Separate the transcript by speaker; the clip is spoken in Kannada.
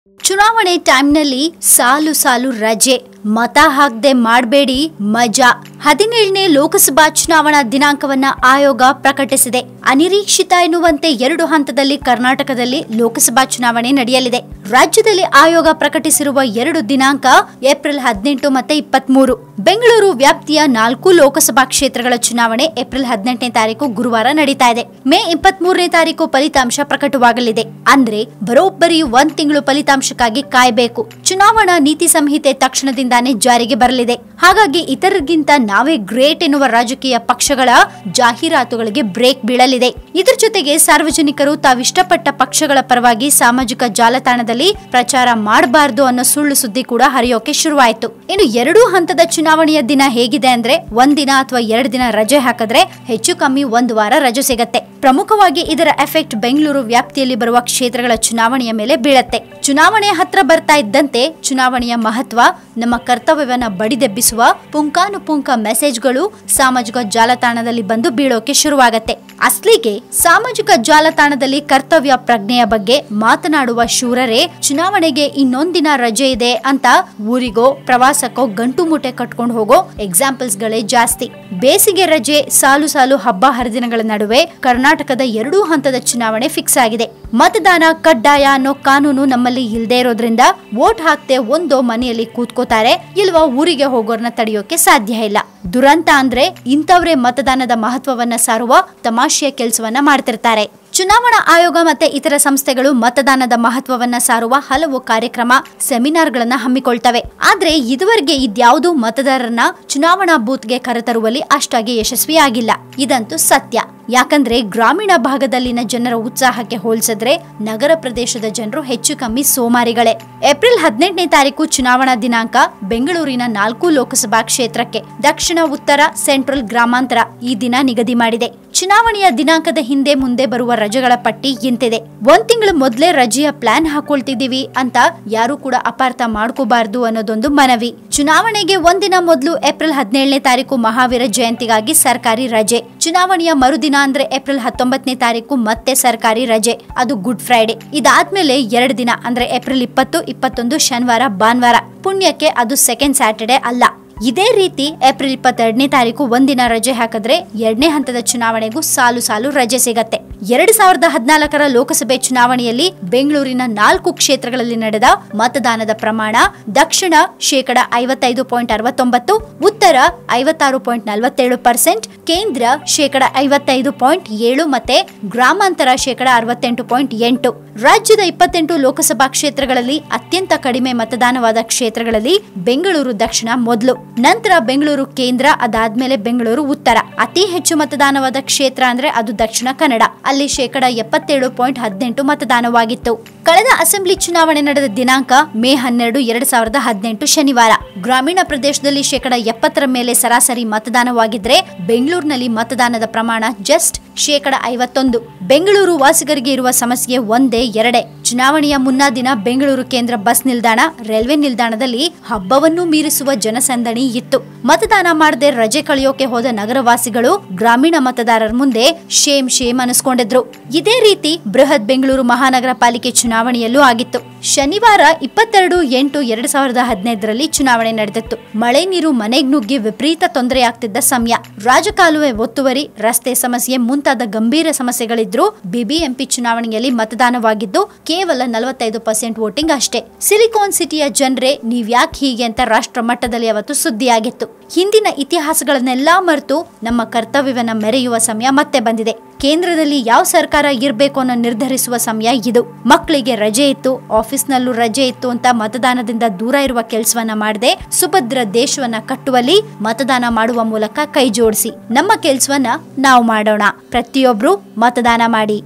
Speaker 1: ಚುನಾವಣೆ ಟೈಮ್ನಲ್ಲಿ ಸಾಲು ಸಾಲು ರಜೆ ಮತ ಹಾಕದೆ ಮಾಡಬೇಡಿ ಮಜಾ 17ನೇ ಲೋಕಸಭಾ ಚುನಾವಣಾ ದಿನಾಂಕವನ್ನ ಆಯೋಗ ಪ್ರಕಟಿಸಿದೆ. ಅನಿರೀಕ್ಷಿತ ಎನ್ನುವಂತೆ 2 ಹಂತದಲ್ಲಿ ಕರ್ನಾಟಕದಲ್ಲಿ ಲೋಕಸಭಾ ಚುನಾವಣೆ ನಡೆಯಲಿದೆ. ರಾಜ್ಯದಲ್ಲಿ ಆಯೋಗ ಪ್ರಕಟಿಸಿರುವ 2 ದಿನಾಂಕ ಏಪ್ರಿಲ್ 18 ಮತ್ತೆ 23. ಬೆಂಗಳೂರು ವ್ಯಾಪ್ತಿಯ 4 ಲೋಕಸಭಾ ಕ್ಷೇತ್ರಗಳ ಚುನಾವಣೆ ಏಪ್ರಿಲ್ 18ನೇ ತಾರೀಕು ಗುರುವಾರ ನಡೀತಾ ಇದೆ. ಮೇ 23ನೇ ತಾರೀಕು ಫಲಿತಾಂಶ ಪ್ರಕಟವಾಗಲಿದೆ. ಅಂದ್ರೆ ಬರೋಬ್ಬರಿ 1 ತಿಂಗಳು ಫಲಿತಾಂಶಕ್ಕಾಗಿ ಕಾಯಬೇಕು. ಚುನಾವಣಾ ನೀತಿ ಸಂಹಿತೆ ತಕ್ಷಣದಿಂದಾನೇ ಜಾರಿಗೆ ಬರಲಿದೆ. ಹಾಗಾಗಿ ಇತರರಿಗಿಂತ ನಾವೇ ಗ್ರೇಟ್ ಎನ್ನುವ ರಾಜಕೀಯ ಪಕ್ಷಗಳ ಜಾಹೀರಾತುಗಳಿಗೆ ಬ್ರೇಕ್ ಬೀಳಲಿದೆ. ಇದರ ಜೊತೆಗೆ ಸಾರ್ವಜನಿಕರು ತಾವಿಷ್ಟಪಟ್ಟ ಪಕ್ಷಗಳ ಪರವಾಗಿ ಸಾಮಾಜಿಕ ಜಾಲತಾಣದಲ್ಲಿ ಪ್ರಚಾರ ಮಾಡಬಾರದು ಅನ್ನೋ ಸುಳ್ಳು ಸುದ್ದಿ ಕೂಡ ಹರಿಯೋಕೆ ಶುರುವಾಯಿತು. ಇನ್ನು 2 ಹಂತದ ಚುನಾವಣೆಯ ದಿನ ಹೇಗಿದೆ ಅಂದ್ರೆ 1 ದಿನ ಅಥವಾ 2 ದಿನ ರಜೆ ಹಾಕಿದ್ರೆ ಹೆಚ್ಚು ಕಮ್ಮಿ 1 ವಾರ ರಜೆ ಸಿಗತ್ತೆ. ಪ್ರಮುಖವಾಗಿ ಇದರ ಎಫೆಕ್ಟ್ ಬೆಂಗಳೂರು ವ್ಯಾಪ್ತಿಯಲ್ಲಿ ಬರುವ ಕ್ಷೇತ್ರಗಳ ಚುನಾವಣೆಯ ಮೇಲೆ ಬೀಳತ್ತೆ. ಚುನಾವಣೆ ಹತ್ರ ಬರ್ತಾ ಇದ್ದಂತೆ ಚುನಾವಣೆಯ ಮಹತ್ವ, ನಮ್ಮ ಕರ್ತವ್ಯವನ್ನ ಬಡಿದೆಬ್ಬಿಸುವ ಪುಂಕಾನುಪುಂಕ ಮೆಸೇಜ್ಗಳು ಸಾಮಾಜಿಕ ಜಾಲತಾಣದಲ್ಲಿ ಬಂದು ಬೀಳೋಕೆ ಶುರುವಾಗತ್ತೆ. ಅಸ್ಲಿಗೆ ಸಾಮಾಜಿಕ ಜಾಲತಾಣದಲ್ಲಿ ಕರ್ತವ್ಯ ಪ್ರಜ್ಞೆಯ ಬಗ್ಗೆ ಮಾತನಾಡುವ ಶೂರರೇ ಚುನಾವಣೆಗೆ ಇನ್ನೊಂದಿನ ರಜೆ ಇದೆ ಅಂತ ಊರಿಗೋ ಪ್ರವಾಸಕ್ಕೋ ಗಂಟು ಮೂಟೆ ಕಟ್ಕೊಂಡು ಹೋಗೋ ಎಕ್ಸಾಂಪಲ್ಸ್ ಗಳೇ ಜಾಸ್ತಿ. ಬೇಸಿಗೆ ರಜೆ, ಸಾಲು ಸಾಲು ಹಬ್ಬ ಹರಿದಿನಗಳ ನಡುವೆ ಕರ್ನಾಟಕದ 2 ಹಂತದ ಚುನಾವಣೆ ಫಿಕ್ಸ್ ಆಗಿದೆ. ಮತದಾನ ಕಡ್ಡಾಯ ಅನ್ನೋ ಕಾನೂನು ನಮ್ಮಲ್ಲಿ ಇಲ್ಲದೆ ಇರೋದ್ರಿಂದ ವೋಟ್ ಹಾಕ್ತೆ ಒಂದೋ ಮನೆಯಲ್ಲಿ ಕೂತ್ಕೋತಾರೆ, ಇಲ್ವಾ ಊರಿಗೆ ಹೋಗೋರ್ನ ತಡೆಯೋಕೆ ಸಾಧ್ಯ ಇಲ್ಲ. ದುರಂತ ಅಂದ್ರೆ ಇಂಥವ್ರೆ ಮತದಾನದ ಮಹತ್ವವನ್ನ ಸಾರುವ ತಮಾಷೆಯ ಕೆಲಸವನ್ನ ಮಾಡ್ತಿರ್ತಾರೆ. ಚುನಾವಣಾ ಆಯೋಗ ಮತ್ತೆ ಇತರ ಸಂಸ್ಥೆಗಳು ಮತದಾನದ ಮಹತ್ವವನ್ನ ಸಾರುವ ಹಲವು ಕಾರ್ಯಕ್ರಮ, ಸೆಮಿನಾರ್ಗಳನ್ನ ಹಮ್ಮಿಕೊಳ್ತವೆ. ಆದ್ರೆ ಇದುವರೆಗೆ ಇದ್ಯಾವುದೂ ಮತದಾರರನ್ನ ಚುನಾವಣಾ ಬೂತ್ಗೆ ಕರೆತರುವಲ್ಲಿ ಅಷ್ಟಾಗಿ ಯಶಸ್ವಿಯಾಗಿಲ್ಲ. ಇದಂತೂ ಸತ್ಯ. ಯಾಕಂದ್ರೆ ಗ್ರಾಮೀಣ ಭಾಗದಲ್ಲಿನ ಜನರ ಉತ್ಸಾಹಕ್ಕೆ ಹೋಲಿಸಿದ್ರೆ ನಗರ ಪ್ರದೇಶದ ಜನರು ಹೆಚ್ಚು ಕಮ್ಮಿ ಸೋಮಾರಿಗಳೇ. ಏಪ್ರಿಲ್ 18ನೇ ತಾರೀಕು ಚುನಾವಣಾ ದಿನಾಂಕ ಬೆಂಗಳೂರಿನ 4 ಲೋಕಸಭಾ ಕ್ಷೇತ್ರಕ್ಕೆ, ದಕ್ಷಿಣ, ಉತ್ತರ, ಸೆಂಟ್ರಲ್, ಗ್ರಾಮಾಂತರ ಈ ದಿನ ನಿಗದಿ ಮಾಡಿದೆ. ಚುನಾವಣೆಯ ದಿನಾಂಕದ ಹಿಂದೆ ಮುಂದೆ ಬರುವ ರಜೆಗಳ ಪಟ್ಟಿ ಇಂತಿದೆ. 1 ತಿಂಗಳು ಮೊದಲೇ ರಜೆಯ ಪ್ಲಾನ್ ಹಾಕೊಳ್ತಿದೀವಿ ಅಂತ ಯಾರು ಕೂಡ ಅಪಾರ್ಥ ಮಾಡ್ಕೋಬಾರ್ದು ಅನ್ನೋದೊಂದು ಮನವಿ. ಚುನಾವಣೆಗೆ 1 ದಿನ ಮೊದಲು ಏಪ್ರಿಲ್ 17ನೇ ತಾರೀಕು ಮಹಾವೀರ ಜಯಂತಿಗಾಗಿ ಸರ್ಕಾರಿ ರಜೆ. ಚುನಾವಣೆಯ ಮರುದಿನ ಅಂದ್ರೆ ಏಪ್ರಿಲ್ 19ನೇ ತಾರೀಕು ಮತ್ತೆ ಸರ್ಕಾರಿ ರಜೆ, ಅದು ಗುಡ್ ಫ್ರೈಡೆ. ಇದಾದ್ಮೇಲೆ 2 ದಿನ ಅಂದ್ರೆ ಏಪ್ರಿಲ್ 20, 21 ಶನಿವಾರ ಭಾನುವಾರ. ಪುಣ್ಯಕ್ಕೆ ಅದು ಸೆಕೆಂಡ್ ಸ್ಯಾಟರ್ಡೆ ಅಲ್ಲ. ಇದೇ ರೀತಿ ಏಪ್ರಿಲ್ 22ನೇ ತಾರೀಕು 1 ದಿನ ರಜೆ ಹಾಕಿದ್ರೆ 2ನೇ ಹಂತದ ಚುನಾವಣೆಗೂ ಸಾಲು ಸಾಲು ರಜೆ ಸಿಗತ್ತೆ. 2014ರ ಲೋಕಸಭೆ ಚುನಾವಣೆಯಲ್ಲಿ ಬೆಂಗಳೂರಿನ 4 ಕ್ಷೇತ್ರಗಳಲ್ಲಿ ನಡೆದ ಮತದಾನದ ಪ್ರಮಾಣ ದಕ್ಷಿಣ 55.69%, ಉತ್ತರ 56.47%, ಕೇಂದ್ರ 55.7% ಮತ್ತೆ ಗ್ರಾಮಾಂತರ 68.8%. ರಾಜ್ಯದ 28 ಲೋಕಸಭಾ ಕ್ಷೇತ್ರಗಳಲ್ಲಿ ಅತ್ಯಂತ ಕಡಿಮೆ ಮತದಾನವಾದ ಕ್ಷೇತ್ರಗಳಲ್ಲಿ ಬೆಂಗಳೂರು ದಕ್ಷಿಣ ಮೊದಲು, ನಂತರ ಬೆಂಗಳೂರು ಕೇಂದ್ರ, ಅದಾದ್ಮೇಲೆ ಬೆಂಗಳೂರು ಉತ್ತರ. ಅತಿ ಹೆಚ್ಚು ಮತದಾನವಾದ ಕ್ಷೇತ್ರ ಅಂದ್ರೆ ಅದು ದಕ್ಷಿಣ ಕನ್ನಡ, ಅಲ್ಲಿ 77.18% ಮತದಾನವಾಗಿತ್ತು. ಕಳೆದ ಅಸೆಂಬ್ಲಿ ಚುನಾವಣೆ ನಡೆದ ದಿನಾಂಕ ಮೇ 12, 2018 ಶನಿವಾರ. ಗ್ರಾಮೀಣ ಪ್ರದೇಶದಲ್ಲಿ 70% ಮೇಲೆ ಸರಾಸರಿ ಮತದಾನವಾಗಿದ್ರೆ ಬೆಂಗಳೂರಿನಲ್ಲಿ ಮತದಾನದ ಪ್ರಮಾಣ ಜಸ್ಟ್ 51%. ಬೆಂಗಳೂರು ವಾಸಿಗರಿಗೆ ಇರುವ ಸಮಸ್ಯೆ ಒಂದೇ ಎರಡೇ. ಚುನಾವಣೆಯ ಮುನ್ನಾ ದಿನ ಬೆಂಗಳೂರು ಕೇಂದ್ರ ಬಸ್ ನಿಲ್ದಾಣ, ರೈಲ್ವೆ ನಿಲ್ದಾಣದಲ್ಲಿ ಹಬ್ಬವನ್ನು ಮೀರಿಸುವ ಜನಸಂದಣಿ ಇತ್ತು. ಮತದಾನ ಮಾಡದೆ ರಜೆ ಕಳೆಯೋಕೆ ಹೋದ ನಗರವಾಸಿಗಳು ಗ್ರಾಮೀಣ ಮತದಾರರ ಮುಂದೆ ಶೇಮ್ ಅನಿಸ್ಕೊಂಡಿದ್ರು. ಇದೇ ರೀತಿ ಬೃಹತ್ ಬೆಂಗಳೂರು ಮಹಾನಗರ ಪಾಲಿಕೆ ಚುನಾವಣೆಯಲ್ಲೂ ಆಗಿತ್ತು. ಶನಿವಾರ 22/8/2015ರಲ್ಲಿ ಚುನಾವಣೆ ನಡೆದಿತ್ತು. ಮಳೆ ನೀರು ಮನೆಗೆ ನುಗ್ಗಿ ವಿಪರೀತ ತೊಂದರೆಯಾಗ್ತಿದ್ದ ಸಮಯ. ರಾಜಕಾಲುವೆ ಒತ್ತುವರಿ, ರಸ್ತೆ ಸಮಸ್ಯೆ ಮುಂತಾದ ಗಂಭೀರ ಸಮಸ್ಯೆಗಳಿದ್ರು ಬಿಬಿಎಂಪಿ ಚುನಾವಣೆಯಲ್ಲಿ ಮತದಾನವಾಗಿದ್ದು ಕೇವಲ 45% ವೋಟಿಂಗ್ ಅಷ್ಟೇ. ಸಿಲಿಕಾನ್ ಸಿಟಿಯ ಜನರೇ ನೀವ್ಯಾಕೆ ಹೀಗೆ ಅಂತ ರಾಷ್ಟ್ರ ಮಟ್ಟದಲ್ಲಿ ಅವತ್ತು ಸುದ್ದಿಯಾಗಿತ್ತು. ಹಿಂದಿನ ಇತಿಹಾಸಗಳನ್ನೆಲ್ಲಾ ಮರೆತು ನಮ್ಮ ಕರ್ತವ್ಯವನ್ನ ಮೆರೆಯುವ ಸಮಯ ಮತ್ತೆ ಬಂದಿದೆ. ಕೇಂದ್ರದಲ್ಲಿ ಯಾವ ಸರ್ಕಾರ ಇರಬೇಕು ಅನ್ನೋ ನಿರ್ಧರಿಸುವ ಸಮಯ ಇದು. ಮಕ್ಕಳಿಗೆ ರಜೆ ಇತ್ತು, ಆಫೀಸ್ನಲ್ಲೂ ರಜೆ ಇತ್ತು ಅಂತ ಮತದಾನದಿಂದ ದೂರ ಇರುವ ಕೆಲಸವನ್ನ ಮಾಡದೆ ಸುಭದ್ರ ದೇಶವನ್ನ ಕಟ್ಟುವಲ್ಲಿ ಮತದಾನ ಮಾಡುವ ಮೂಲಕ ಕೈ ಜೋಡಿಸಿ ನಮ್ಮ ಕೆಲಸವನ್ನ ನಾವು ಮಾಡೋಣ. ಪ್ರತಿಯೊಬ್ರು ಮತದಾನ ಮಾಡಿ.